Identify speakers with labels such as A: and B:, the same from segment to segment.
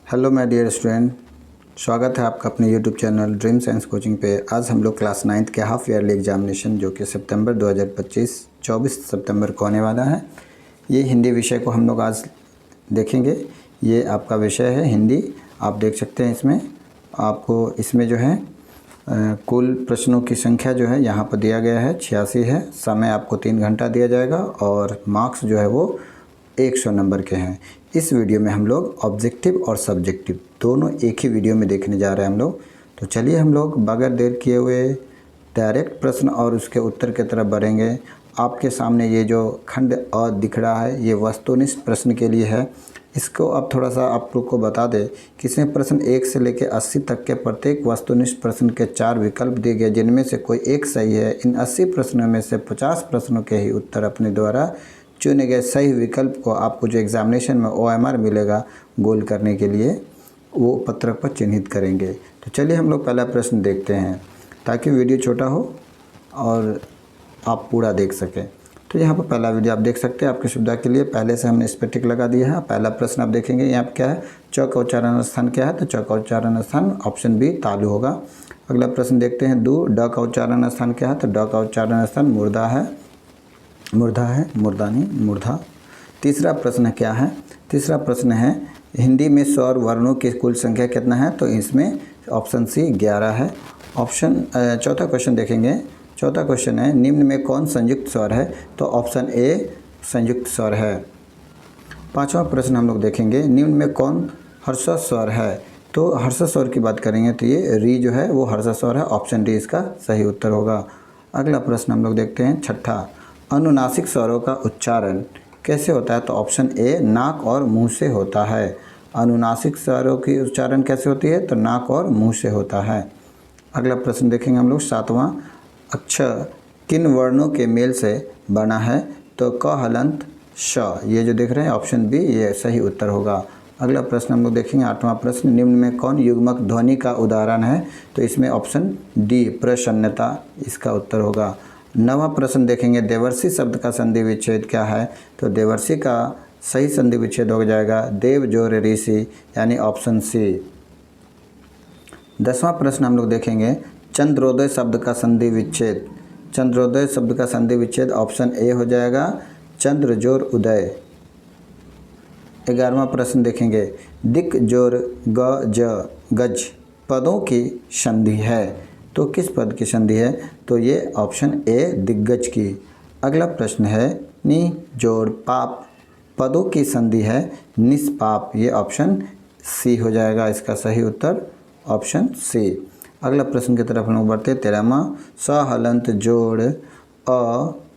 A: Hello my dear student, स्वागत है आपका अपने YouTube channel dream science coaching पे। आज हम लोग क्लास 9th के हाफ ईयरली एग्जामिनेशन जो कि सितंबर 2025 24 सितंबर को होने वाला है, ये हिंदी विषय को हम लोग आज देखेंगे। ये आपका विषय है हिंदी। आप देख सकते हैं इसमें आपको इसमें जो है कुल प्रश्नों की संख्या जो है यहाँ पर दिया गया है 86 है। समय आपको 3 घंटा दिया जाएगा और मार्क्स जो है वो 100 नंबर के हैं। इस वीडियो में हम लोग ऑब्जेक्टिव और सब्जेक्टिव दोनों एक ही वीडियो में देखने जा रहे हैं हम लोग। तो चलिए हम लोग बगैर देर किए हुए डायरेक्ट प्रश्न और उसके उत्तर की तरफ बढ़ेंगे। आपके सामने ये जो खंड अ दिख रहा है ये वस्तुनिष्ठ प्रश्न के लिए है। इसको अब थोड़ा सा आप लोग को बता दें कि इसमें प्रश्न 1 से लेकर 80 तक के प्रत्येक वस्तुनिष्ठ प्रश्न के 4 विकल्प दिए गए, जिनमें से कोई एक सही है। इन 80 प्रश्नों में से 50 प्रश्नों के ही उत्तर अपने द्वारा चुने गए सही विकल्प को आपको जो एग्जामिनेशन में OMR मिलेगा गोल करने के लिए वो पत्रक पर चिन्हित करेंगे। तो चलिए हम लोग पहला प्रश्न देखते हैं ताकि वीडियो छोटा हो और आप पूरा देख सकें। तो यहाँ पर पहला वीडियो आप देख सकते हैं आपकी सुविधा के लिए। पहले से हमने इस पर टिक लगा दिया है। पहला प्रश्न आप देखेंगे यहाँ पर क्या है, च का उच्चारण स्थान क्या है, तो च का उच्चारण स्थान ऑप्शन बी तालु होगा। अगला प्रश्न देखते हैं दो, ड का उच्चारण स्थान क्या है, तो ड का उच्चारण स्थान मुर्दा है, मुर्दा नहीं मुर्दा। तीसरा प्रश्न क्या है, तीसरा प्रश्न है हिंदी में स्वर वर्णों की कुल संख्या कितना है, तो इसमें ऑप्शन सी 11 है। चौथा क्वेश्चन देखेंगे। चौथा क्वेश्चन है निम्न में कौन संयुक्त स्वर है, तो ऑप्शन ए संयुक्त स्वर है। पांचवा प्रश्न हम लोग देखेंगे निम्न में कौन हर्षा स्वर है, तो हर्षा स्वर की बात करेंगे तो ये री जो है वो हर्षा स्वर है, ऑप्शन डी इसका सही उत्तर होगा। अगला प्रश्न हम लोग देखते हैं छठा, अनुनासिक स्वरों का उच्चारण कैसे होता है, तो ऑप्शन ए नाक और मुंह से होता है। अनुनासिक स्वरों की उच्चारण कैसे होती है, तो नाक और मुंह से होता है। अगला प्रश्न देखेंगे हम लोग सातवां, अक्षर किन वर्णों के मेल से बना है, तो क हलंत श, ये जो देख रहे हैं ऑप्शन बी ये सही उत्तर होगा। अगला प्रश्न हम लोग देखेंगे आठवां प्रश्न, निम्न में कौन युग्मक ध्वनि का उदाहरण है, तो इसमें ऑप्शन डी प्रसन्नता इसका उत्तर होगा। नवां प्रश्न देखेंगे देवर्षि शब्द का संधि विच्छेद क्या है, तो देवर्षि का सही संधि विच्छेद हो जाएगा देव जोर ऋषि, यानी ऑप्शन सी। 10वां प्रश्न हम लोग देखेंगे चंद्रोदय शब्द का संधि विच्छेद, चंद्रोदय शब्द का संधि विच्छेद ऑप्शन ए हो जाएगा चंद्र जोर उदय। 11वां प्रश्न देखेंगे दिक जोर ग ज गज पदों की संधि है, तो किस पद की संधि है, तो ये ऑप्शन ए दिग्गज की। अगला प्रश्न है नि जोड़ पाप पदों की संधि है निष्पाप, ये ऑप्शन सी हो जाएगा इसका सही उत्तर ऑप्शन सी। अगला प्रश्न की तरफ हम लोग बढ़ते हैं 13वां, स हलंत जोड़ अ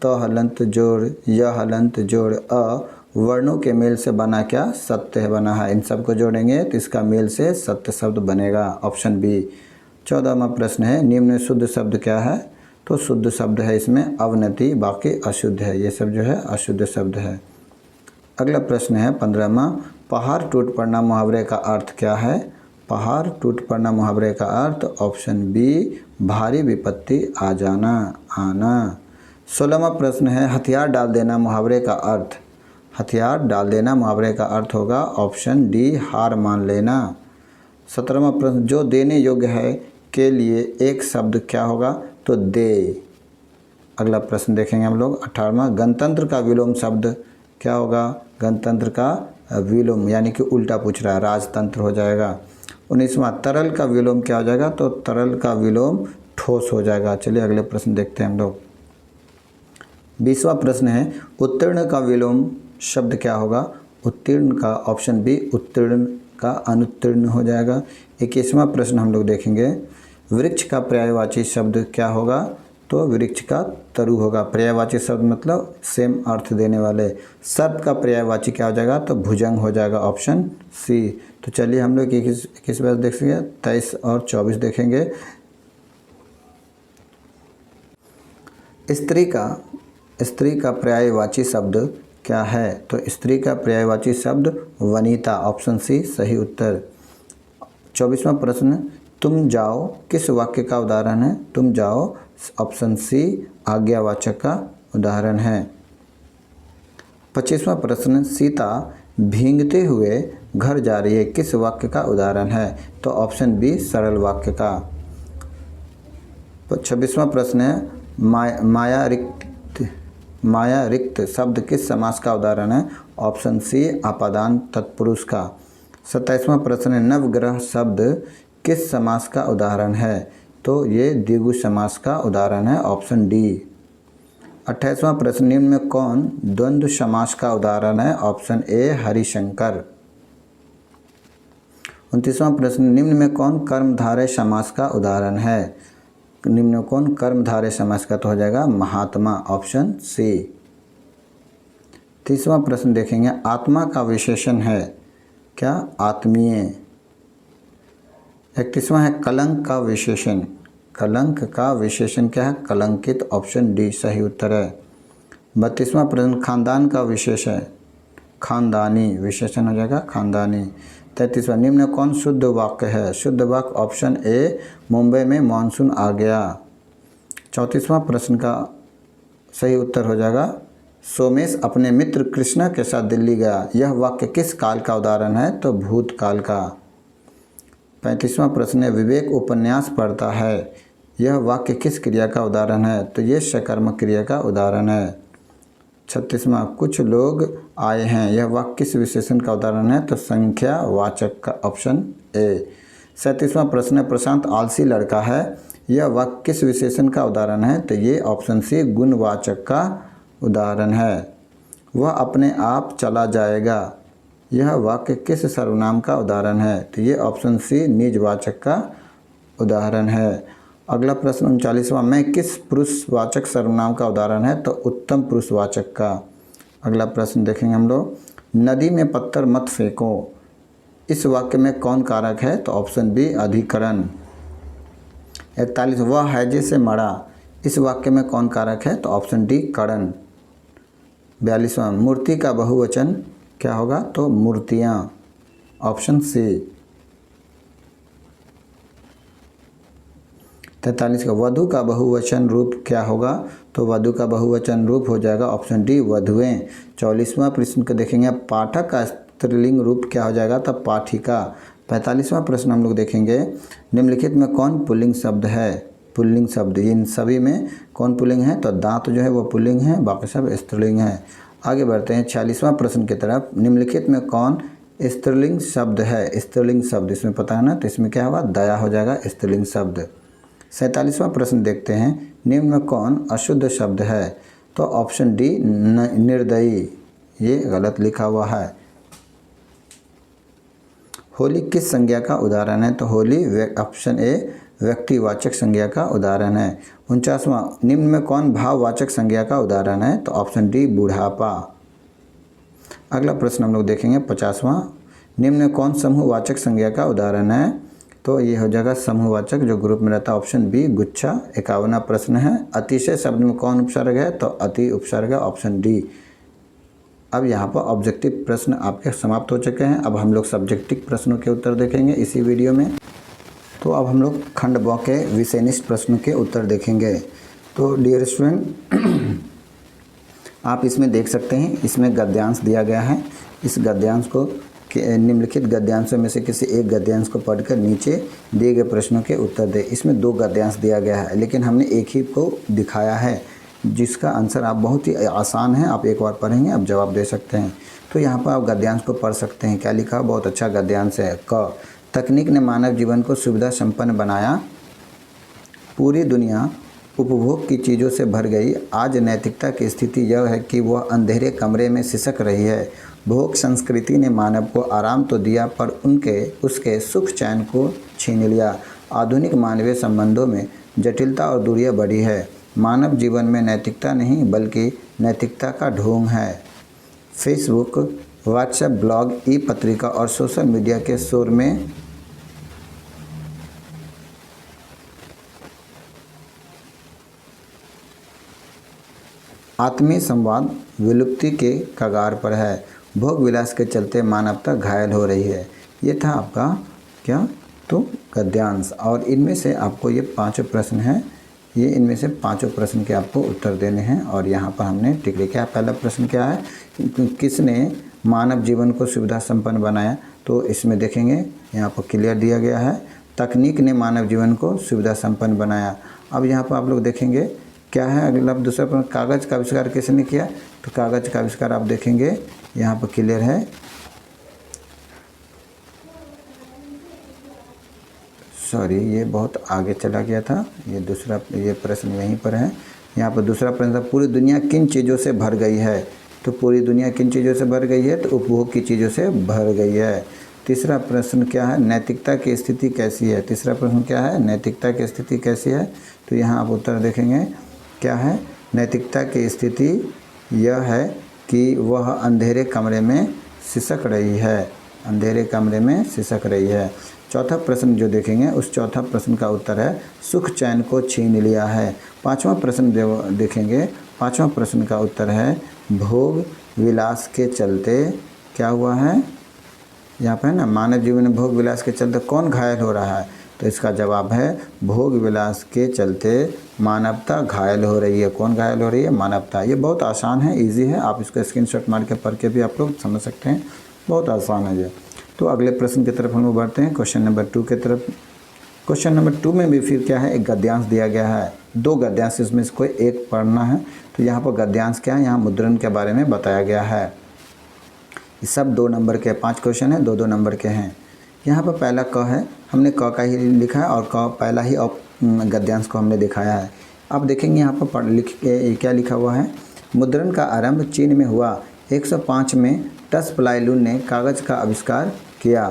A: त हलंत जोड़ य हलंत जोड़ अ वर्णों के मेल से बना क्या, सत्य बना है। इन सब को जोड़ेंगे तो इसका मेल से सत्य शब्द बनेगा, ऑप्शन बी। 14वां प्रश्न है निम्न में शुद्ध शब्द क्या है, तो शुद्ध शब्द है इसमें अवनति, बाकी अशुद्ध है, ये सब जो है अशुद्ध शब्द है। अगला प्रश्न है 15वां, पहाड़ टूट पड़ना मुहावरे का अर्थ क्या है, पहाड़ टूट पड़ना मुहावरे का अर्थ ऑप्शन बी भारी विपत्ति आ जाना आना। 16वां प्रश्न है हथियार डाल देना मुहावरे का अर्थ, हथियार डाल देना मुहावरे का अर्थ होगा ऑप्शन डी हार मान लेना। 17वां प्रश्न जो देने योग्य है के लिए एक शब्द क्या होगा, तो दे। अगला प्रश्न देखेंगे हम लोग 18वां, गणतंत्र का विलोम शब्द क्या होगा, गणतंत्र का विलोम यानी कि उल्टा पूछ रहा है, राजतंत्र हो जाएगा। 19वां, तरल का विलोम क्या हो जाएगा, तो तरल का विलोम ठोस हो जाएगा। चलिए अगले प्रश्न देखते हैं हम लोग। 20वां प्रश्न है उत्तीर्ण का विलोम शब्द क्या होगा, उत्तीर्ण का ऑप्शन बी उत्तीर्ण का अनुत्तीर्ण हो जाएगा। 21वां प्रश्न हम लोग देखेंगे वृक्ष का पर्यायवाची शब्द क्या होगा, तो वृक्ष का तरु होगा। पर्यायवाची शब्द मतलब सेम अर्थ देने वाले। सर्प का पर्यायवाची क्या हो जाएगा, तो भुजंग हो जाएगा, ऑप्शन सी। तो चलिए हम लोग 21 बार देख सकेंगे 23 और 24 देखेंगे। स्त्री का पर्यायवाची शब्द क्या है, तो स्त्री का पर्यायवाची शब्द वनिता, ऑप्शन सी सही उत्तर। 24वां प्रश्न तुम जाओ किस वाक्य का उदाहरण है, तुम जाओ ऑप्शन सी आज्ञावाचक का उदाहरण है। 25वां प्रश्न सीता भींगते हुए घर जा रही है किस वाक्य का उदाहरण है? तो ऑप्शन बी सरल वाक्य का। 26वां प्रश्न है माया रिक्त शब्द किस समास का उदाहरण है? ऑप्शन सी आपादान तत्पुरुष का। 27वां प्रश्न है नवग्रह शब्द किस समास का उदाहरण है? तो ये द्विगु समास का उदाहरण है, ऑप्शन डी। 28वां प्रश्न निम्न में कौन द्वंद्व समास का उदाहरण है? Option A Harishankar. 29वां प्रश्न निम्न में कौन कर्मधारय समास का उदाहरण है? निम्न में कौन कर्मधारय समास का? तो हो जाएगा महात्मा, ऑप्शन सी। 30वां प्रश्न देखेंगे आत्मा का विशेषण है क्या? आत्मीय। 31वां है कलंक का विशेषण। कलंक का विशेषण क्या है? कलंकित, ऑप्शन डी सही उत्तर है। 32वां प्रश्न खानदान का विशेष है? खानदानी, विशेषण हो जाएगा खानदानी। 33वां निम्न में कौन शुद्ध वाक्य है? शुद्ध वाक्य ऑप्शन ए मुंबई में मानसून आ गया। 34वां प्रश्न का सही उत्तर हो जाएगा सोमेश अपने मित्र कृष्णा के साथ दिल्ली गया। यह वाक्य किस काल का उदाहरण है? तो भूतकाल का। 35वां प्रश्न है विवेक उपन्यास पढ़ता है। यह वाक्य किस क्रिया का उदाहरण है? तो ये सकर्मक क्रिया का उदाहरण है। 36वां कुछ लोग आए हैं। यह वाक्य किस विशेषण का उदाहरण है? तो संख्या वाचक का, ऑप्शन ए। 37वां प्रश्न है प्रशांत आलसी लड़का है। यह वाक्य किस विशेषण का उदाहरण है? तो ये ऑप्शन सी गुणवाचक का उदाहरण है। वह अपने आप चला जाएगा। यह वाक्य किस सर्वनाम का उदाहरण है? तो ये ऑप्शन सी निजवाचक का उदाहरण है। अगला प्रश्न 39वां मैं किस पुरुषवाचक सर्वनाम का उदाहरण है? तो उत्तम पुरुषवाचक का। अगला प्रश्न देखेंगे हम लोग नदी में पत्थर मत फेंको। इस वाक्य में कौन कारक है? तो ऑप्शन बी अधिकरण। 41 वह हैजे से मरा। इस वाक्य में कौन कारक है? तो ऑप्शन डी करण। 42वां मूर्ति का बहुवचन क्या होगा? तो मूर्तियाँ, ऑप्शन सी। 43 का वधु का बहुवचन रूप क्या होगा? तो वधु का बहुवचन रूप हो जाएगा ऑप्शन डी वधुएं। 44वां प्रश्न को देखेंगे पाठक का स्त्रीलिंग रूप क्या हो जाएगा? तो पाठिका। 45वां प्रश्न हम लोग देखेंगे निम्नलिखित में कौन पुल्लिंग शब्द है? पुल्लिंग शब्द इन सभी में कौन पुल्लिंग है? तो दांत जो है वो पुल्लिंग है, बाकी सब स्त्रीलिंग है। आगे बढ़ते हैं 46वां प्रश्न की तरफ। निम्नलिखित में कौन स्त्रीलिंग शब्द है? स्त्रीलिंग शब्द इसमें पता है ना, तो इसमें क्या होगा? दया हो जाएगा स्त्रीलिंग शब्द। 47वां प्रश्न देखते हैं निम्न में कौन अशुद्ध शब्द है? तो ऑप्शन डी निर्दयी, ये गलत लिखा हुआ है। होली किस संज्ञा का उदाहरण है? तो होली ऑप्शन ए व्यक्तिवाचक संज्ञा का उदाहरण है। 49वां निम्न में कौन भाववाचक संज्ञा का उदाहरण है? तो ऑप्शन डी बुढ़ापा। अगला प्रश्न हम लोग देखेंगे 50वां निम्न में कौन समूहवाचक संज्ञा का उदाहरण है? तो ये हो जाएगा समूहवाचक जो ग्रुप में रहता है, ऑप्शन बी गुच्छा। 51वां प्रश्न है अतिशय शब्द में कौन उपसर्ग है? तो अति उपसर्ग है, ऑप्शन डी। अब यहाँ पर ऑब्जेक्टिव प्रश्न आपके समाप्त हो चुके हैं। अब हम लोग सब्जेक्टिव प्रश्नों के उत्तर देखेंगे इसी वीडियो में। तो अब हम लोग खंड ब के विषयनिष्ठ प्रश्नों के उत्तर देखेंगे। तो डियर स्टूडेंट आप इसमें देख सकते हैं, इसमें गद्यांश दिया गया है। इस गद्यांश को निम्नलिखित गद्यांशों में से किसी एक गद्यांश को पढ़कर नीचे दिए गए प्रश्नों के उत्तर दें। इसमें 2 गद्यांश दिया गया है, लेकिन हमने एक ही को दिखाया है जिसका आंसर आप बहुत ही आसान है, आप एक बार पढ़ेंगे आप जवाब दे सकते हैं। तो यहाँ पर आप गद्यांश को पढ़ सकते हैं। क्या लिखा? बहुत अच्छा गद्यांश है। क तकनीक ने मानव जीवन को सुविधा संपन्न बनाया। पूरी दुनिया उपभोग की चीज़ों से भर गई। आज नैतिकता की स्थिति यह है कि वह अंधेरे कमरे में सिसक रही है। भोग संस्कृति ने मानव को आराम तो दिया पर उसके सुख चैन को छीन लिया। आधुनिक मानवीय संबंधों में जटिलता और दूरियां बढ़ी है। मानव जीवन में नैतिकता नहीं बल्कि नैतिकता का ढोंग है। फेसबुक, व्हाट्सएप, ब्लॉग, ई पत्रिका और सोशल मीडिया के शोर में आत्मीय संवाद विलुप्ति के कगार पर है। भोग विलास के चलते मानवता घायल हो रही है। ये था आपका क्या? तो गद्यांश। और इनमें से आपको ये 5 प्रश्न हैं, ये इनमें से 5 प्रश्न के आपको उत्तर देने हैं। और यहाँ पर हमने टिक लिखा है। पहला प्रश्न क्या है? किसने मानव जीवन को सुविधा संपन्न बनाया? तो इसमें देखेंगे यहाँ पर क्लियर दिया गया है, तकनीक ने मानव जीवन को सुविधा संपन्न बनाया। अब यहाँ पर आप लोग देखेंगे क्या है अगला दूसरा प्रश्न, कागज़ का आविष्कार किसने किया? तो कागज़ का आविष्कार आप देखेंगे यहाँ पर क्लियर है, सॉरी ये बहुत आगे चला गया था, ये दूसरा ये प्रश्न यहीं पर है। यहाँ पर दूसरा प्रश्न था, पूरी दुनिया किन चीज़ों से भर गई है? तो पूरी दुनिया किन चीज़ों से भर गई है? तो उपभोग की चीज़ों से भर गई है। तीसरा प्रश्न क्या है, नैतिकता की स्थिति कैसी है? तीसरा प्रश्न क्या है, नैतिकता की स्थिति कैसी है? तो यहाँ आप उत्तर देखेंगे क्या है, नैतिकता की स्थिति यह है कि वह अंधेरे कमरे में सिसक रही है, अंधेरे कमरे में सिसक रही है। चौथा प्रश्न जो देखेंगे उस चौथा प्रश्न का उत्तर है, सुख चैन को छीन लिया है। पांचवा प्रश्न देखेंगे, पांचवा प्रश्न का उत्तर है, भोग विलास के चलते क्या हुआ है? यहाँ पर है ना, मानव जीवन में भोग विलास के चलते कौन घायल हो रहा है? तो इसका जवाब है, भोग विलास के चलते मानवता घायल हो रही है। कौन घायल हो रही है? मानवता। ये बहुत आसान है, इजी है, आप इसको स्क्रीनशॉट मार के पढ़ के भी आप लोग समझ सकते हैं, बहुत आसान है ये। तो अगले प्रश्न की तरफ हम लोग बढ़ते हैं, क्वेश्चन नंबर 2 की तरफ। क्वेश्चन नंबर 2 में भी फिर क्या है, एक गद्यांश दिया गया है, 2 गद्यांश इसमें से कोई एक पढ़ना है। तो यहाँ पर गद्यांश क्या है, यहाँ मुद्रण के बारे में बताया गया है। ये सब 2 नंबर के 5 क्वेश्चन हैं, 2-2 नंबर के हैं। यहाँ पर पहला क है, हमने क का ही लिखा है और क पहला ही गद्यांश को हमने दिखाया है। अब देखेंगे यहाँ पर क्या लिखा हुआ है, मुद्रण का आरंभ चीन में हुआ। 105 में टस प्लाईलून ने कागज़ का आविष्कार किया,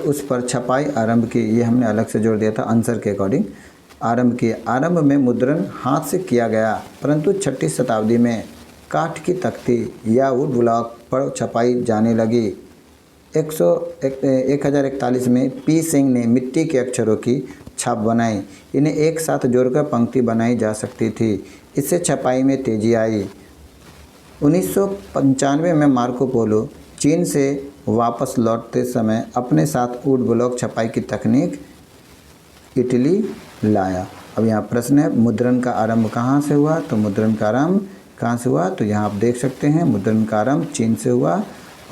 A: उस पर छपाई आरंभ की। ये हमने अलग से जोड़ दिया था आंसर के अकॉर्डिंग। आरंभ की, आरंभ में मुद्रण हाथ से किया गया, परंतु 6वीं शताब्दी में काठ की तख्ती या वुड ब्लॉक पर छपाई जाने लगी। 1041 में पी सिंह ने मिट्टी के अक्षरों की छाप बनाई। इन्हें एक साथ जोड़कर पंक्ति बनाई जा सकती थी, इससे छपाई में तेजी आई। 1995 में मार्को पोलो चीन से वापस लौटते समय अपने साथ वुड ब्लॉक छपाई की तकनीक इटली लाया। अब यहाँ प्रश्न है, मुद्रण का आरंभ कहाँ से हुआ? तो मुद्रण का आरंभ कहाँ से हुआ? तो यहाँ आप देख सकते हैं मुद्रण का आरंभ चीन से हुआ।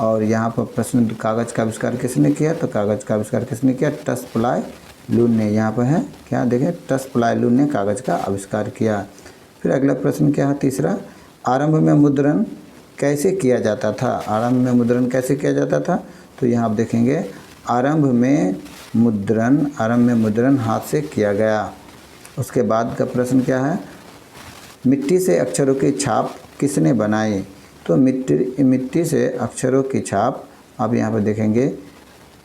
A: और यहाँ पर प्रश्न, कागज़ का आविष्कार किसने किया? तो कागज़ का आविष्कार किसने किया? टस प्लाईलून ने। यहाँ पर है क्या, देखें, टस प्लाईलून ने कागज़ का आविष्कार किया। फिर अगला प्रश्न क्या है, तीसरा, आरंभ में मुद्रण कैसे किया जाता था? आरंभ में मुद्रण कैसे किया जाता था? तो यहाँ आप देखेंगे आरंभ में मुद्रण हाथ से किया गया। उसके बाद का प्रश्न क्या है, मिट्टी से अक्षरों की छाप किसने बनाई? तो मिट्टी से अक्षरों की छाप आप यहाँ पर देखेंगे,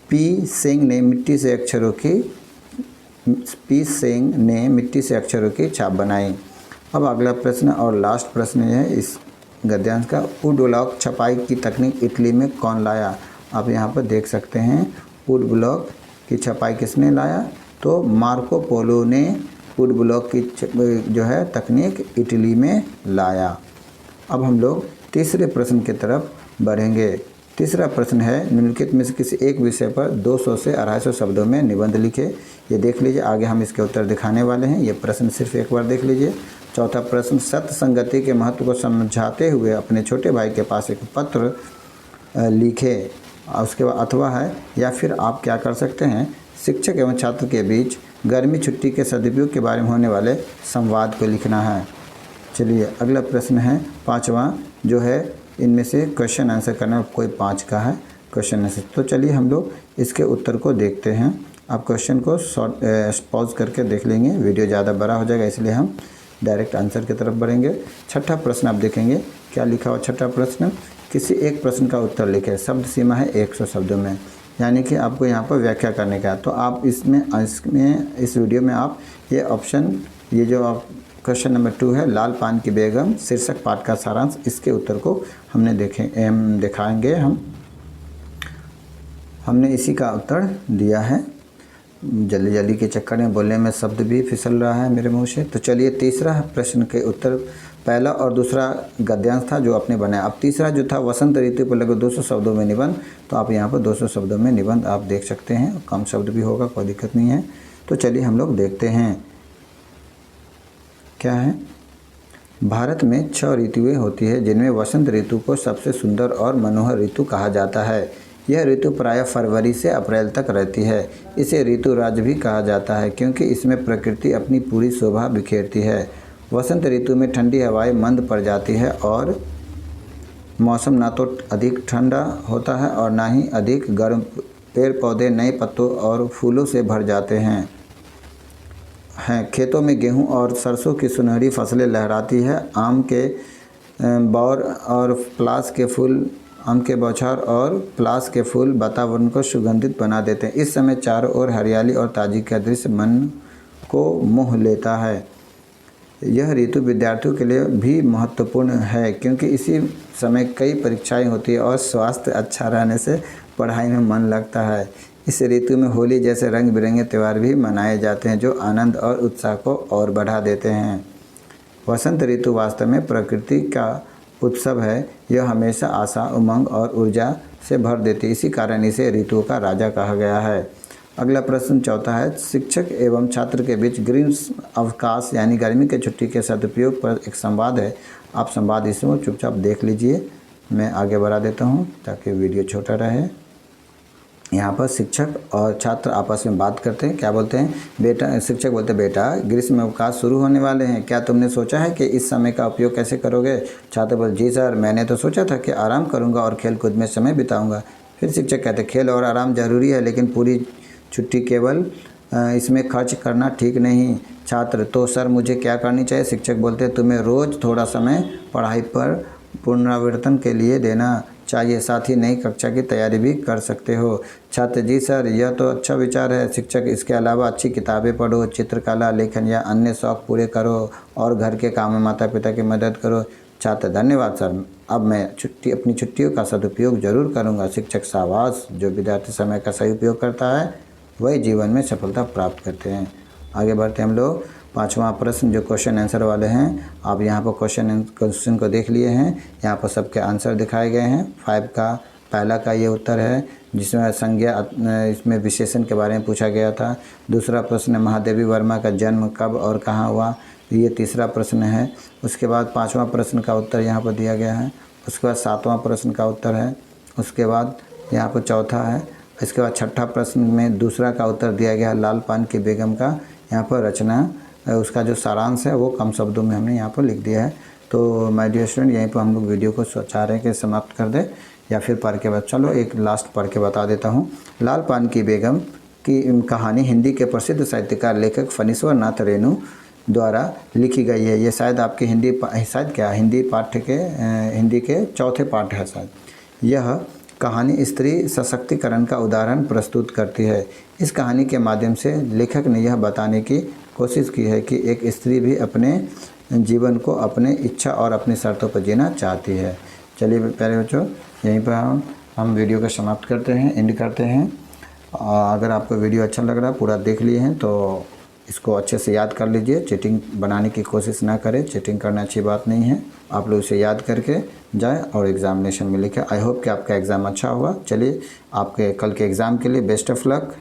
A: पी सिंह ने मिट्टी से अक्षरों की छाप बनाई। अब अगला प्रश्न और लास्ट प्रश्न है इस गद्यांश का, वुड ब्लॉक छपाई की तकनीक इटली में कौन लाया? आप यहाँ पर देख सकते हैं वुड ब्लॉक की छपाई किसने लाया? तो मार्को पोलो ने वुड ब्लॉक की जो है तकनीक इटली में लाया। अब हम लोग तीसरे प्रश्न की तरफ बढ़ेंगे। तीसरा प्रश्न है, निम्नलिखित में से किसी एक विषय पर 200 से 250 शब्दों में निबंध लिखे। ये देख लीजिए, आगे हम इसके उत्तर दिखाने वाले हैं, ये प्रश्न सिर्फ एक बार देख लीजिए। चौथा प्रश्न, सत्य संगति के महत्व को समझाते हुए अपने छोटे भाई के पास एक पत्र लिखे। उसके बाद अथवा है, या फिर आप क्या कर सकते हैं, शिक्षक एवं छात्र के बीच गर्मी छुट्टी के सदुपयोग के बारे में होने वाले संवाद को लिखना है। चलिए अगला प्रश्न है 5वां, जो है इनमें से क्वेश्चन आंसर करना, कोई 5 का है क्वेश्चन आंसर। तो चलिए हम लोग इसके उत्तर को देखते हैं। आप क्वेश्चन को पॉज करके देख लेंगे, वीडियो ज़्यादा बड़ा हो जाएगा, इसलिए हम डायरेक्ट आंसर की तरफ बढ़ेंगे। छठा प्रश्न आप देखेंगे क्या लिखा हुआ। छठा प्रश्न, किसी एक प्रश्न का उत्तर लिखें। शब्द सीमा है 100 शब्दों में, यानी कि आपको यहाँ पर व्याख्या करने का है। तो आप इसमें इस वीडियो में आप ये ऑप्शन, ये जो आप क्वेश्चन नंबर 2 है, लाल पान की बेगम शीर्षक पाठ का सारांश, इसके उत्तर को हमने दिखाएंगे। हमने इसी का उत्तर दिया है। जल्दी जल्दी के चक्कर में बोलने में शब्द भी फिसल रहा है मेरे मुंह से। तो चलिए तीसरा प्रश्न के उत्तर, पहला और दूसरा गद्यांश था जो आपने बनाया। अब तीसरा जो था, वसंत ऋतु पर लगभग 200 शब्दों में निबंध। तो आप यहाँ पर 200 शब्दों में निबंध आप देख सकते हैं, कम शब्द भी होगा, कोई दिक्कत नहीं है। तो चलिए हम लोग देखते हैं क्या है। भारत में 6 ऋतुएं होती है, जिनमें वसंत ऋतु को सबसे सुंदर और मनोहर ऋतु कहा जाता है। यह ऋतु प्रायः फरवरी से अप्रैल तक रहती है। इसे ऋतु राज भी कहा जाता है क्योंकि इसमें प्रकृति अपनी पूरी शोभा बिखेरती है। वसंत ऋतु में ठंडी हवाएं मंद पड़ जाती है और मौसम ना तो अधिक ठंडा होता है और ना ही अधिक गर्म। पेड़ पौधे नए पत्तों और फूलों से भर जाते हैं। खेतों में गेहूं और सरसों की सुनहरी फसलें लहराती है। आम के बौर और पलास के फूल आम के बौछार और पलास के फूल वातावरण को सुगंधित बना देते हैं। इस समय चारों ओर हरियाली और ताजगी का दृश्य मन को मोह लेता है। यह ऋतु विद्यार्थियों के लिए भी महत्वपूर्ण है क्योंकि इसी समय कई परीक्षाएं होती है और स्वास्थ्य अच्छा रहने से पढ़ाई में मन लगता है। इस ऋतु में होली जैसे रंग बिरंगे त्यौहार भी मनाए जाते हैं जो आनंद और उत्साह को और बढ़ा देते हैं। वसंत ऋतु वास्तव में प्रकृति का उत्सव है। यह हमेशा आशा, उमंग और ऊर्जा से भर देती है। इसी कारण इसे ऋतुओं का राजा कहा गया है। अगला प्रश्न चौथा है, शिक्षक एवं छात्र के बीच ग्रीष्म अवकाश यानी गर्मी के छुट्टी के सदुपयोग पर एक संवाद है। आप संवाद इसको चुपचाप देख लीजिए। मैं आगे बढ़ा देता हूँ ताकि वीडियो छोटा रहे। यहाँ पर शिक्षक और छात्र आपस में बात करते हैं। क्या बोलते हैं? बेटा, शिक्षक बोलते हैं, बेटा ग्रीष्म अवकाश शुरू होने वाले हैं, क्या तुमने सोचा है कि इस समय का उपयोग कैसे करोगे? छात्र बोले, जी सर, मैंने तो सोचा था कि आराम करूँगा और खेल कूद में समय बिताऊँगा। फिर शिक्षक कहते हैं, खेल और आराम जरूरी है लेकिन पूरी छुट्टी केवल इसमें खर्च करना ठीक नहीं। छात्र, तो सर मुझे क्या करनी चाहिए? शिक्षक बोलते हैं, तुम्हें रोज़ थोड़ा समय पढ़ाई पर पुनरावर्तन के लिए देना चाहिए, साथ ही नई कक्षा की तैयारी भी कर सकते हो। छात्र, जी सर, यह तो अच्छा विचार है। शिक्षक, इसके अलावा अच्छी किताबें पढ़ो, चित्रकला, लेखन या अन्य शौक पूरे करो और घर के काम में माता पिता की मदद करो। छात्र, धन्यवाद सर, अब मैं अपनी छुट्टियों का सदुपयोग जरूर करूँगा। शिक्षक, शाबाश, जो विद्यार्थी समय का सही उपयोग करता है वही जीवन में सफलता प्राप्त करते हैं। आगे बढ़ते हैं हम लोग। 5वां प्रश्न जो क्वेश्चन आंसर वाले हैं, आप यहाँ पर क्वेश्चन को देख लिए हैं। यहाँ पर सबके आंसर दिखाए गए हैं। 5 का पहला का ये उत्तर है जिसमें संज्ञा, इसमें विशेषण के बारे में पूछा गया था। दूसरा प्रश्न है, महादेवी वर्मा का जन्म कब और कहाँ हुआ? ये तीसरा प्रश्न है। उसके बाद 5वां प्रश्न का उत्तर यहाँ पर दिया गया है। उसके बाद 7वां प्रश्न का उत्तर है। उसके बाद यहाँ पर चौथा है। इसके बाद 6ठा प्रश्न में दूसरा का उत्तर दिया गया है, लाल पान की बेगम का यहाँ पर रचना, उसका जो सारांश है वो कम शब्दों में हमने यहाँ पर लिख दिया है। तो माय डियर स्टूडेंट, यहीं पर हम लोग वीडियो को चाह रहे हैं कि समाप्त कर दें या फिर पढ़ के चलो एक लास्ट पढ़ के बता देता हूँ। लाल पान की बेगम की कहानी हिंदी के प्रसिद्ध साहित्यकार लेखक फणीश्वर नाथ रेणु द्वारा लिखी गई है। ये शायद आपके हिंदी के चौथे पाठ है शायद। यह कहानी स्त्री सशक्तिकरण का उदाहरण प्रस्तुत करती है। इस कहानी के माध्यम से लेखक ने यह बताने की कोशिश की है कि एक स्त्री भी अपने जीवन को अपने इच्छा और अपनी शर्तों पर जीना चाहती है। चलिए प्यारे बच्चों, यहीं पर हम वीडियो को समाप्त करते हैं, एंड करते हैं। अगर आपको वीडियो अच्छा लग रहा है, पूरा देख लिए हैं, तो इसको अच्छे से याद कर लीजिए। चीटिंग बनाने की कोशिश ना करें, चीटिंग करना अच्छी बात नहीं है। आप लोग इसे याद करके जाएं और एग्जामिनेशन में लिखें। आई होप कि आपका एग्ज़ाम अच्छा होगा। चलिए, आपके कल के एग्ज़ाम के लिए बेस्ट ऑफ लक।